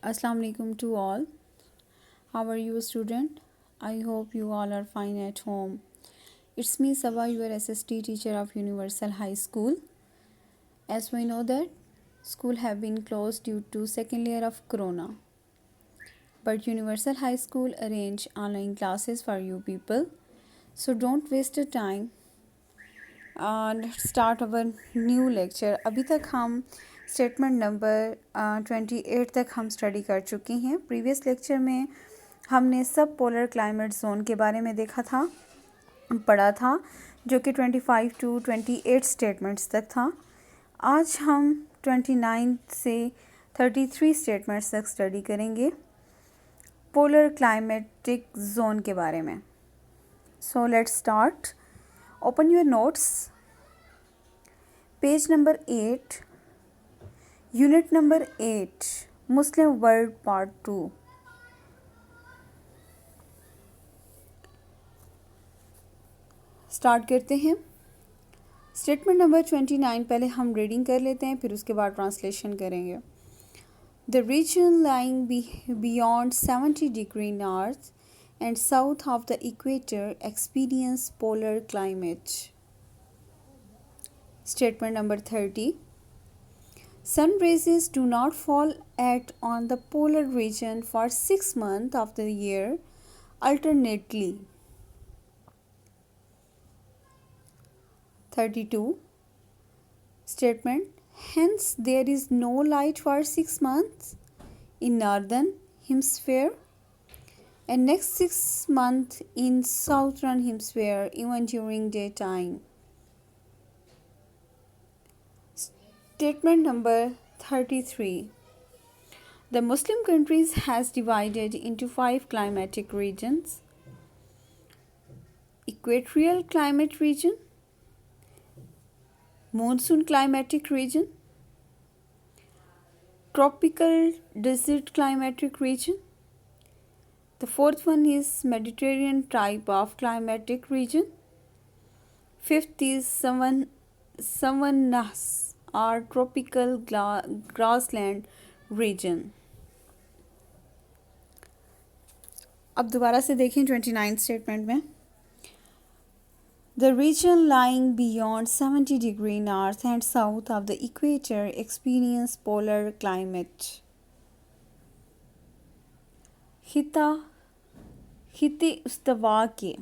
Assalamu alaikum to all. How are you, student? I hope you all are fine at home. It's me, Saba, your SST teacher of Universal High School. As we know that school have been closed due to second layer of corona, but Universal High School arrange online classes for you people. So don't waste your time. Let's start our new lecture. अभी तक हम statement number 28 तक हम study कर चुके हैं. Previous lecture में हमने सब पोलर क्लाइमेट जोन के बारे में देखा था, पढ़ा था, जो कि 25 टू 28 स्टेटमेंट्स तक था. आज हम 29 से 33 स्टेटमेंट्स तक स्टडी करेंगे पोलर क्लाइमेटिक जोन के बारे में. So let's start. Open your notes. Page number 8. Unit number 8. Muslim World Part 2. Start करते हैं. स्टेटमेंट नंबर 29 पहले हम रीडिंग कर लेते हैं, फिर उसके बाद ट्रांसलेशन करेंगे. The region lying beyond 70° north and south of the equator experience polar climate. Statement number 30. Sun rays do not fall on the polar region for 6 months of the year alternately. 32. Statement. Hence there is no light for 6 months in northern hemisphere and next 6 months in southern hemisphere even during daytime. Statement number 33. The Muslim countries has divided into 5 climatic regions: equatorial climate region, monsoon climatic region, tropical desert climatic region. The fourth one is Mediterranean type of climatic region. Fifth is savannas or tropical grassland region. अब दोबारा से देखें 29 statement में. The region lying beyond 70° north and south of the equator experience polar climate. खिते उस्तवा के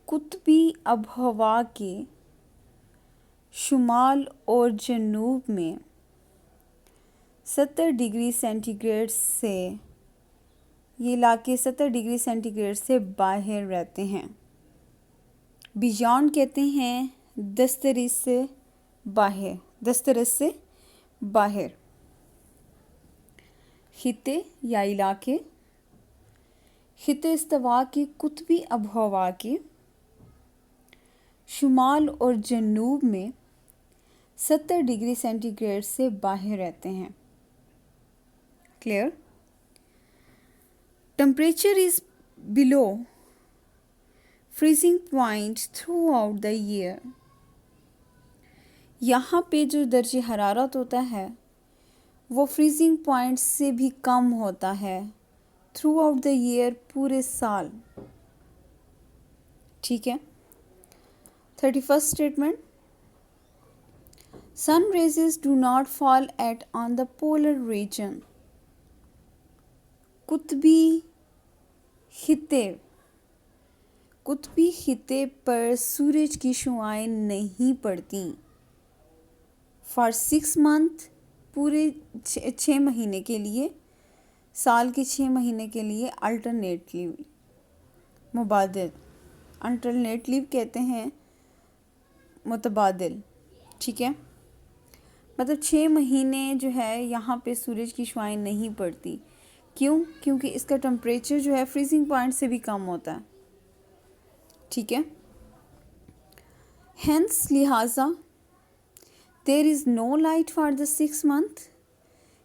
कुतबी आबहवा के शुमाल और जनूब में 70° centigrade से ये इलाके 70° सेंटीग्रेड से बाहर रहते हैं. बियॉन्ड कहते हैं दस्तरस से बाहर, दस्तरस से बाहर. खिते या इलाके खिते इस्तवा के कुतबी आबहवा के शुमाल और जनूब में 70° सेंटीग्रेड से बाहर रहते हैं. Clear. Temperature is below freezing point through out the year. यहाँ पे जो दर्जे हरारत होता है वो फ्रीजिंग पॉइंट से भी कम होता है थ्रू आउट द ईयर, पूरे साल. ठीक है. 31st statement. Sun rays do not fall on the polar region. कुतबी खिते पर सूरज की शुआएं नहीं पड़ती. फॉर 6 मंथ, पूरे 6 महीने के लिए, साल के 6 महीने के लिए. अल्टरनेटली मुबादिल, अल्टरनेटली कहते हैं मुतबादिल. ठीक है. मतलब 6 महीने जो है यहाँ पे सूरज की शुआएं नहीं पड़ती. क्यों? क्योंकि इसका टेम्परेचर जो है फ्रीजिंग पॉइंट से भी कम होता है. ठीक है. हेंस लिहाजा there is no light for the 6 month.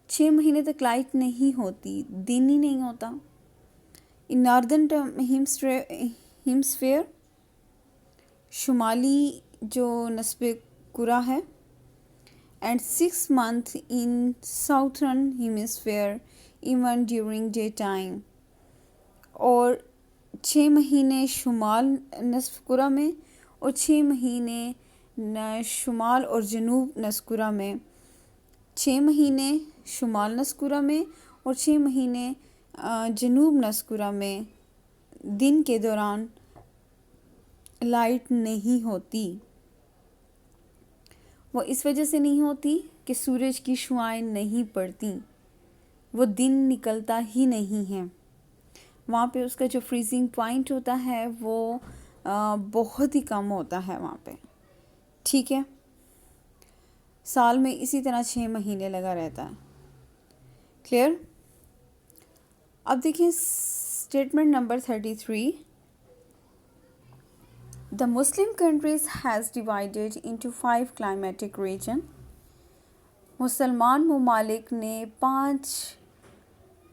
6 महीने तक लाइट नहीं होती, दिन ही नहीं होता. इन नॉर्दर्न हेमिस्फीयर, शुमाली जो नस्बे कुरा है, and 6 months in southern hemisphere even during daytime. और 6 महीने शुमाल नस्कुरा में और 6 महीने शुमाल और जनूब नस्कुरा में, 6 महीने शुमाल नस्कुरा में और 6 महीने जनूब नस्कुरा में दिन के दौरान लाइट नहीं होती। वो इस वजह से नहीं होती कि सूरज की शुआएं नहीं पड़ती, वो दिन निकलता ही नहीं है। वहाँ पे उसका जो फ्रीजिंग पॉइंट होता है वो बहुत ही कम होता है वहाँ पे, ठीक है। साल में इसी तरह 6 महीने लगा रहता है। क्लियर? अब देखिए statement number 33। The Muslim countries has divided into 5 climatic region. मुसलमान ममालिक ने 5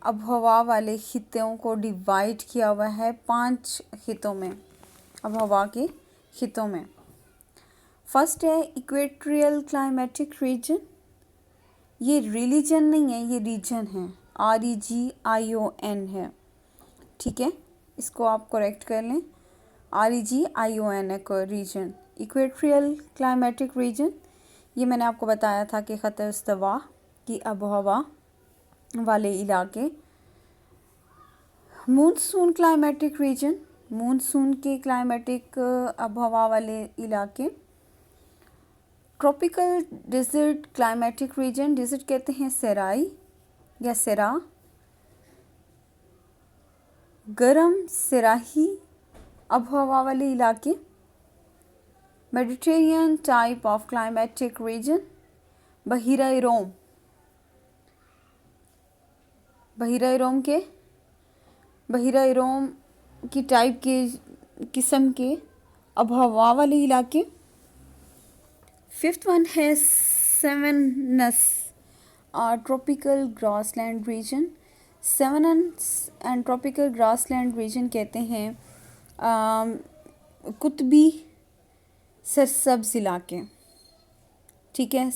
आबहवा वाले खित्तों को डिवाइड किया हुआ है 5 खित्तों में, आबहवा के खित्तों में। फर्स्ट है इक्वेटोरियल क्लाइमेटिक रीजन। ये रिलीजन नहीं है, ये रीजन है, REGION है, ठीक है। इसको आप करेक्ट कर लें, REGION है कोई रीजन। इक्वेटोरियल क्लाइमेटिक रीजन, ये मैंने आपको बताया था कि ख़त इस्तवा की आबहवा वाले इलाके। मूनसून क्लाइमेटिक रीजन, मूनसून के क्लाइमेटिक आबहवा वाले इलाके। Tropical desert climatic region, desert कहते हैं सराई या सरा, गर्म सराही आबहवा वाले इलाके। Mediterranean type of climatic region, बहीरा रोम, बहीरा रोम के, बहीरा रोम की टाइप के किस्म के आबहवा वाले इलाके। फिफ्थ वन है savannas tropical grassland region. Savannas and tropical grassland region कहते हैं कुतबी सरसब्ज इलाके, ठीक है।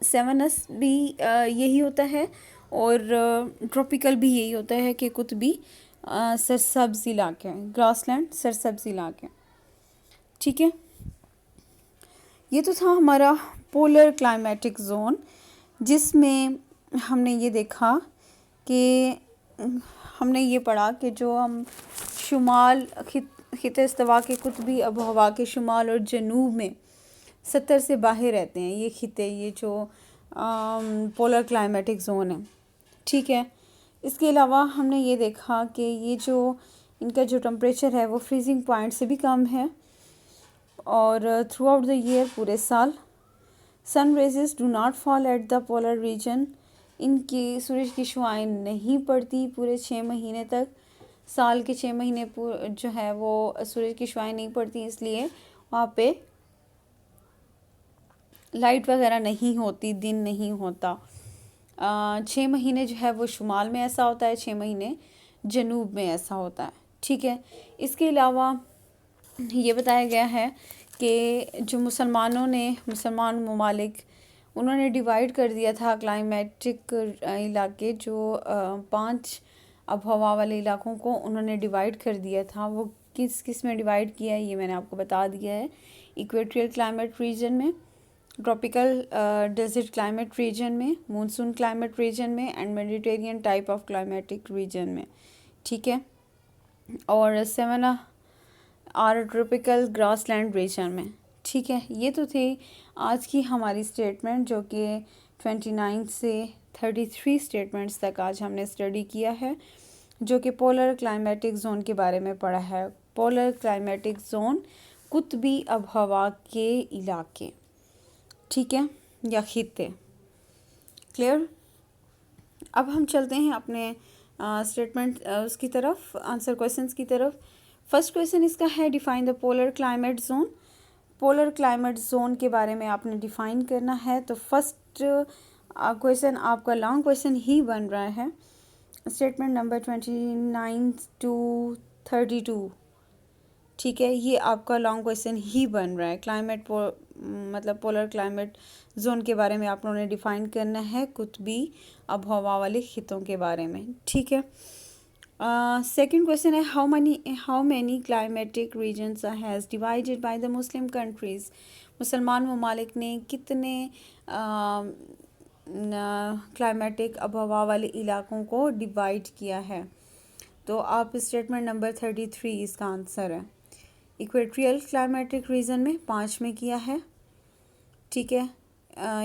सेवनस भी यही होता है और ट्रॉपिकल भी यही होता है कि कुतबी सरसब्ज इलाके, ग्रासलैंड सरसब्ज इलाके, ठीक है। ये तो था हमारा पोलर क्लाइमेटिक जोन, जिसमें हमने ये देखा कि हमने ये पढ़ा कि जो हम शुमाल खित्ते इस्तवा के कुतबी आबहवा के शुमाल और जनूब में 70 से बाहर रहते हैं ये खित्ते, ये जो पोलर क्लाइमेटिक जोन है, ठीक है। इसके अलावा हमने ये देखा कि ये जो इनका जो टेम्परेचर है वो फ्रीजिंग पॉइंट से भी कम है और थ्रू आउट द ईयर, पूरे साल, sun rays do not fall at the polar region, इनकी सूरज की शुआएं नहीं पड़ती पूरे 6 महीने तक। साल के 6 महीने जो है वो सूरज की शुआएं नहीं पड़ती, इसलिए वहाँ पे लाइट वगैरह नहीं होती, दिन नहीं होता। 6 महीने जो है वो शुमाल में ऐसा होता है, 6 महीने जनूब में ऐसा होता है, ठीक है। इसके अलावा ये बताया गया है कि जो मुसलमान ममालिक, उन्होंने डिवाइड कर दिया था क्लाइमेटिक इलाके, जो 5 आबहवा वाले इलाकों को उन्होंने डिवाइड कर दिया था। वो किस किस में डिवाइड किया है ये मैंने आपको बता दिया है। इक्वेटोरियल क्लाइमेट रीजन में, ट्रॉपिकल डेजर्ट क्लाइमेट रीजन में, मूनसून क्लाइमेट रीजन में and Mediterranean type of climatic region में, ठीक है। और 7 और ट्रॉपिकल ग्रासलैंड रीजन में, ठीक है। ये तो थी आज की हमारी स्टेटमेंट, जो कि 29 से 33 स्टेटमेंट्स तक आज हमने स्टडी किया है, जो कि पोलर क्लाइमेटिक जोन के बारे में पढ़ा है। पोलर क्लाइमेटिक जोन, कुतबी आबहवा के इलाके, ठीक है, या खित्ते। क्लियर? अब हम चलते हैं अपने स्टेटमेंट उसकी तरफ, आंसर क्वेश्चंस की तरफ। फर्स्ट क्वेश्चन इसका है define the polar climate zone. Polar climate zone के बारे में आपने डिफाइन करना है। तो फर्स्ट क्वेश्चन आपका लॉन्ग क्वेश्चन ही बन रहा है, स्टेटमेंट नंबर 29 to 32, ठीक है। ये आपका लॉन्ग क्वेश्चन ही बन रहा है, क्लाइमेट मतलब पोलर क्लाइमेट जोन के बारे में आप लोगों ने डिफाइन करना है, कुतबी आबहवा वाले खितों के बारे में, ठीक है। सेकंड क्वेश्चन है how many climatic regions has divided by the Muslim countries. मुसलमान ममालिक ने कितने क्लाइमेटिक आबहवा वाले इलाकों को डिवाइड किया है। तो आप स्टेटमेंट नंबर 33 इसका आंसर है। इक्वेट्रियल क्लाइमेटिक रीजन में 5 में किया है, ठीक है।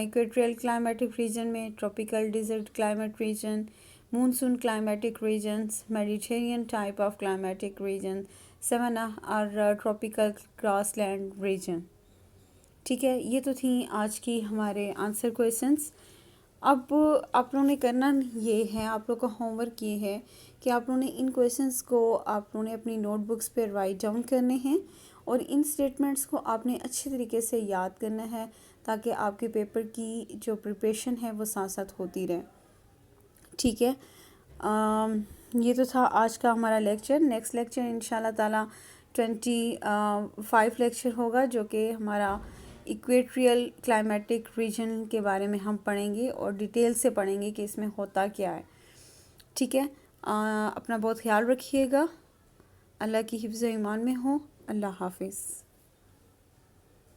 इक्वेट्रियल क्लाइमेटिक रीजन में tropical desert climate region, monsoon climatic regions, Mediterranean type of climatic region, savanna और ट्रॉपिकल ग्रासलैंड रीजन, ठीक है। ये तो थी आज की हमारे आंसर क्वेश्चंस। अब आप लोगों ने करना ये है, आप लोग का होमवर्क ये है कि आप लोगों ने इन क्वेश्चंस को आप लोगों ने अपनी नोटबुक्स पे राइट डाउन करने हैं और इन स्टेटमेंट्स को आपने अच्छे तरीके से याद करना है ताकि आपके पेपर की जो प्रिपरेशन है वो साथ साथ होती रहे, ठीक है। ये तो था आज का हमारा लेक्चर। नेक्स्ट लेक्चर इंशाल्लाह ताला 25 लेक्चर होगा जो कि हमारा इक्वेट्रियल क्लाइमेटिक रीजन के बारे में हम पढ़ेंगे और डिटेल से पढ़ेंगे कि इसमें होता क्या है, ठीक है। अपना बहुत ख्याल रखिएगा। अल्लाह की हिफ्ज़ ईमान में हो। अल्लाह हाफिज़।